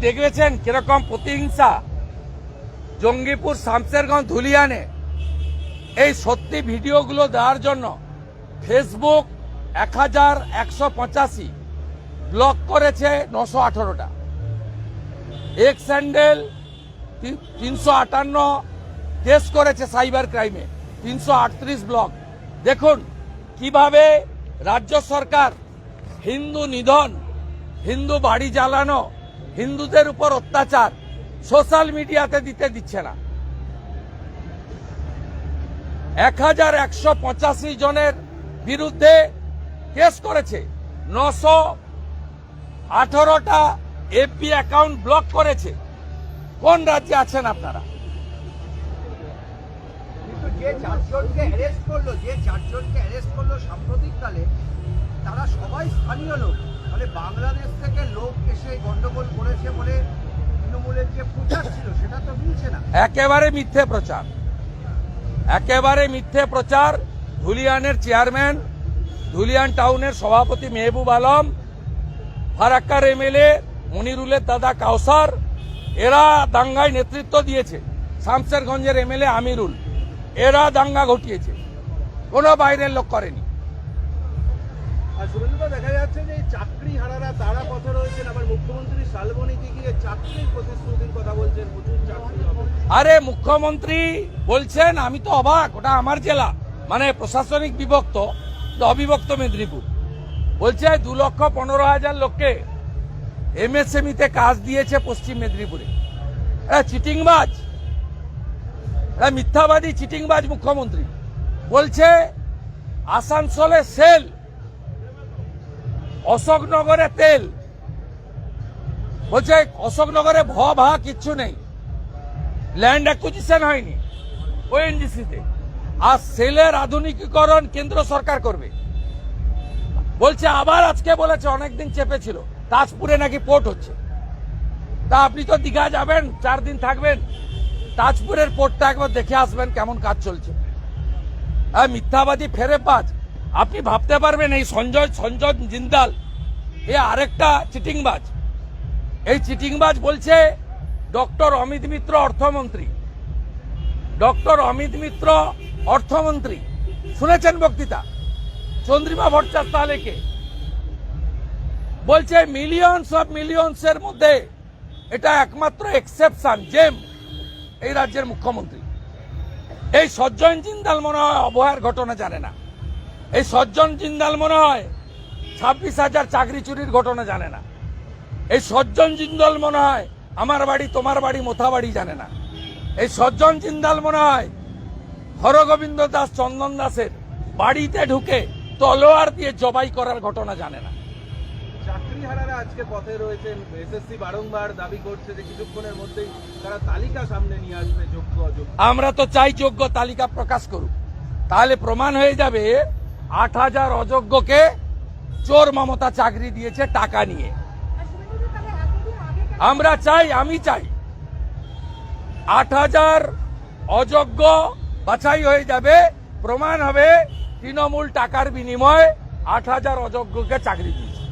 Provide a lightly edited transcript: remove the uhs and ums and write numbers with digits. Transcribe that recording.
দেখেছেন কিরকম প্রতিহিংসা জঙ্গিপুর শামসেরগঞ্জ ধুলিয়ানে। এই সত্যি ভিডিওগুলো দেওয়ার জন্য ফেসবুক 1185 ব্লক করেছে 918টা, এক্স হ্যান্ডেল 358 কেস করেছে সাইবার ক্রাইমে, 338 ব্লক। দেখুন কিভাবে রাজ্য সরকার হিন্দু নিধন, হিন্দু বাড়ি জ্বালানো, হিন্দুদের উপর অত্যাচার সোশ্যাল মিডিয়াতে দিতে দিচ্ছে না। 1185 জনের বিরুদ্ধে কেস করেছে, 918টা এফবি অ্যাকাউন্ট ব্লক করেছে। কোন রাজ্যে আছেন আপনারা? যে চারজনকে অ্যারেস্ট করলো সাম্প্রতিককালে, তারা সবাই স্থানীয় লোক। মানে বাংলাদেশ থেকে লোক এসে গন্ডগোল করেছে বলে তৃণমূলের যে প্রচার ছিল সেটা তো মিলছে না। একেবারে মিথ্যে প্রচার, একেবারে মিথ্যে প্রচার। ধুলিয়ানের চেয়ারম্যান, ধুলিয়ান টাউনের সভাপতি মেহবুব আলম, ফারাক্কার এমএলএ মনিরুলের দাদা কাউসার, এরা দাঙ্গায় নেতৃত্ব দিয়েছে। শামসেরগঞ্জের এমএলএ আমিরুল, এরা দাঙ্গা ঘটিয়েছে, কোনো বাইরের লোক করেনি। আর শুভেন্দুদা, দেখা যাচ্ছে যে চাকরি হারারা তারা পথে রয়েছেন, আবার মুখ্যমন্ত্রী শালবনীতে গিয়ে চাকরির প্রতিশ্রুতির কথা বলছেন, প্রচুর চাকরি হবে। আরে মুখ্যমন্ত্রী বলছেন, আমি তো অবাক, ওটা আমার জেলা, মানে প্রশাসনিক বিভক্ত, অবিভক্ত মেদিনীপুর। বলছে 2,15,000 লোককে এমএসএমইতে কাজ দিয়েছে পশ্চিম মেদিনীপুরে। চিটিংবাজ, মিথ্যাবাদী চিটিংবাজ মুখ্যমন্ত্রী। বলছে আসানসোলে সেল, অশোকনগরে তেল। বলছে অশোকনগরে ভা কিচ্ছু নেই, ল্যান্ড অ্যাকুইজিশন হয়নি ওএনজিসিতে, আর সেলের আধুনিকীকরণ কেন্দ্র সরকার করবে। বলছে আবার আজকে বলেছে, অনেকদিন চেপেছিল, তাজপুরে নাকি পোর্ট হচ্ছে। তা আপনি তো দীঘা যাবেন, 4 দিন থাকবেন, তাজপুরের পোর্টটা একবার দেখে আসবেন কেমন কাজ চলছে। মিথ্যাবাদী ফেরেবাজ। আপনি ভাবতে পারবেন এই সঞ্জয় জিন্দাল এ আরেকটা চিটিংবাজ। এই চিটিংবাজ বলছে ডক্টর অমিত মিত্র অর্থমন্ত্রী, ডক্টর অমিত মিত্র অর্থমন্ত্রী, শুনেছেন বক্তৃতা? চন্দ্রিমা ভট্টাচার্য তাহলে কে? বলছে মিলিয়নস এর মধ্যে এটা একমাত্র এক্সেপশন, জেম এই রাজ্যের মুখ্যমন্ত্রী। এই সজ্জন জিন্দাল মনে হয় অবহেলার ঘটনা জানে না। এই সজ্জন জিন্দাল মনে হয় 26,000 চাকরি চুরির ঘটনা জানে না। এই সজ্জন জিন্দাল মনে হয় আমার বাড়ি তোমার বাড়ি মোথা বাড়ি জানে না। এই সজ্জন জিন্দাল মনে হয় হরগোবিন্দ দাস চন্দন দাসের বাড়িতে ঢুকে তলোয়ার দিয়ে জবাই করার ঘটনা জানে না। চাকরি হারারা আজকে পথে রয়েছেন। এসএসসি বারংবার দাবি করছে যে কিছুক্ষণের মধ্যেই তারা তালিকা সামনে নিয়ে আসবে, যোগ্য অযোগ্য। আমরা তো চাই যোগ্য তালিকা প্রকাশ করুক, তাহলে প্রমাণ হয়ে যাবে 8,000 অযোগ্যকে চোর মমতা চাকরি দিয়েছে টাকা নিয়ে। আমরা চাই, আমি চাই 8,000 অযোগ্য বাছাই হয়ে যাবে, প্রমাণ হবে তৃণমূল টাকার বিনিময়ে 8,000 অযোগ্যকে চাকরি দিয়েছে।